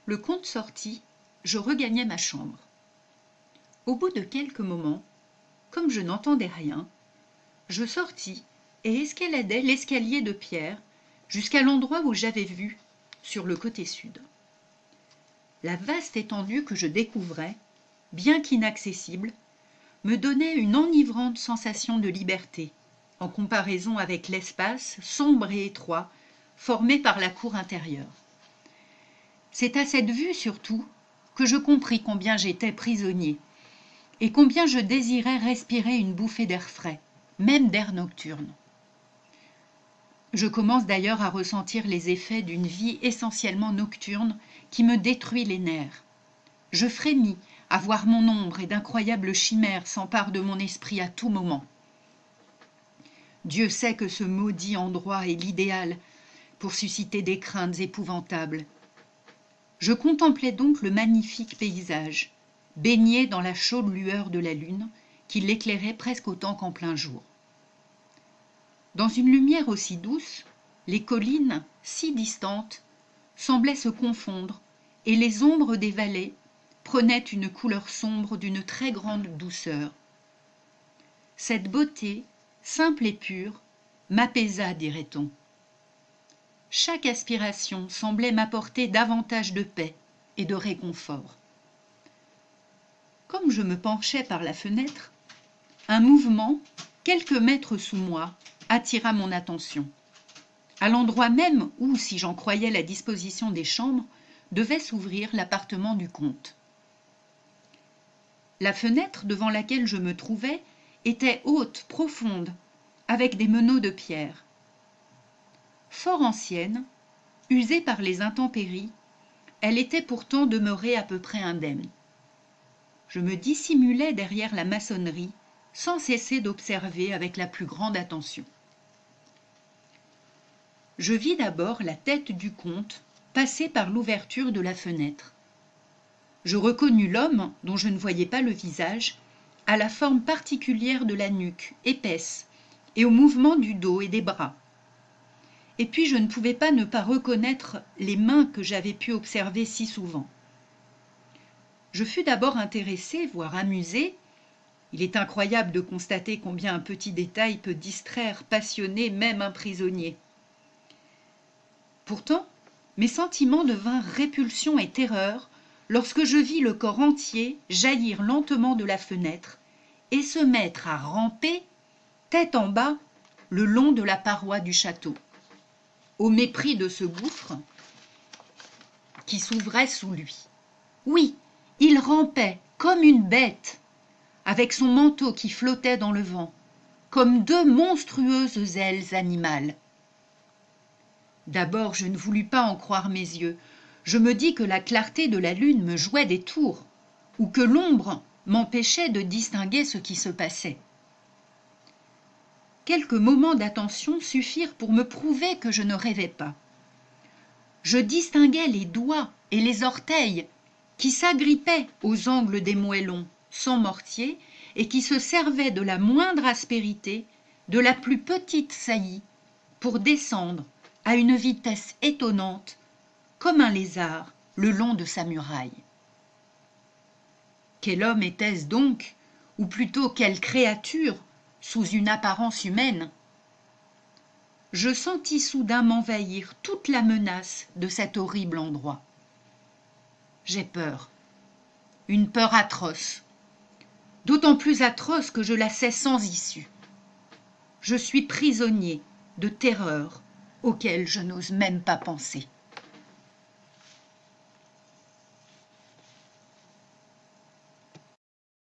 Le comte sorti, je regagnai ma chambre. Au bout de quelques moments, comme je n'entendais rien, je sortis et escaladai l'escalier de pierre jusqu'à l'endroit où j'avais vu, sur le côté sud. La vaste étendue que je découvrais, bien qu'inaccessible, me donnait une enivrante sensation de liberté, en comparaison avec l'espace sombre et étroit formé par la cour intérieure. C'est à cette vue surtout que je compris combien j'étais prisonnier et combien je désirais respirer une bouffée d'air frais, même d'air nocturne. Je commence d'ailleurs à ressentir les effets d'une vie essentiellement nocturne qui me détruit les nerfs. Je frémis à voir mon ombre et d'incroyables chimères s'emparent de mon esprit à tout moment. Dieu sait que ce maudit endroit est l'idéal pour susciter des craintes épouvantables. Je contemplais donc le magnifique paysage, baigné dans la chaude lueur de la lune, qui l'éclairait presque autant qu'en plein jour. Dans une lumière aussi douce, les collines, si distantes, semblaient se confondre, et les ombres des vallées prenaient une couleur sombre d'une très grande douceur. Cette beauté, simple et pure, m'apaisa, dirait-on. Chaque aspiration semblait m'apporter davantage de paix et de réconfort. Comme je me penchais par la fenêtre, un mouvement, quelques mètres sous moi, attira mon attention. À l'endroit même où, si j'en croyais la disposition des chambres, devait s'ouvrir l'appartement du comte. La fenêtre devant laquelle je me trouvais était haute, profonde, avec des meneaux de pierre. Fort ancienne, usée par les intempéries, elle était pourtant demeurée à peu près indemne. Je me dissimulais derrière la maçonnerie, sans cesser d'observer avec la plus grande attention. Je vis d'abord la tête du comte passer par l'ouverture de la fenêtre. Je reconnus l'homme, dont je ne voyais pas le visage, à la forme particulière de la nuque, épaisse, et au mouvement du dos et des bras. Et puis je ne pouvais pas ne pas reconnaître les mains que j'avais pu observer si souvent. Je fus d'abord intéressé, voire amusé. Il est incroyable de constater combien un petit détail peut distraire, passionner même un prisonnier. Pourtant, mes sentiments devinrent répulsion et terreur lorsque je vis le corps entier jaillir lentement de la fenêtre et se mettre à ramper, tête en bas, le long de la paroi du château, au mépris de ce gouffre qui s'ouvrait sous lui. Oui, il rampait comme une bête, avec son manteau qui flottait dans le vent, comme deux monstrueuses ailes animales. D'abord, je ne voulus pas en croire mes yeux. Je me dis que la clarté de la lune me jouait des tours, ou que l'ombre m'empêchait de distinguer ce qui se passait. Quelques moments d'attention suffirent pour me prouver que je ne rêvais pas. Je distinguais les doigts et les orteils qui s'agrippaient aux angles des moellons, sans mortier, et qui se servaient de la moindre aspérité, de la plus petite saillie, pour descendre à une vitesse étonnante, comme un lézard le long de sa muraille. Quel homme était-ce donc, ou plutôt quelle créature, sous une apparence humaine? Je sentis soudain m'envahir toute la menace de cet horrible endroit. J'ai peur, une peur atroce, d'autant plus atroce que je la sais sans issue. Je suis prisonnier de terreurs auxquelles je n'ose même pas penser.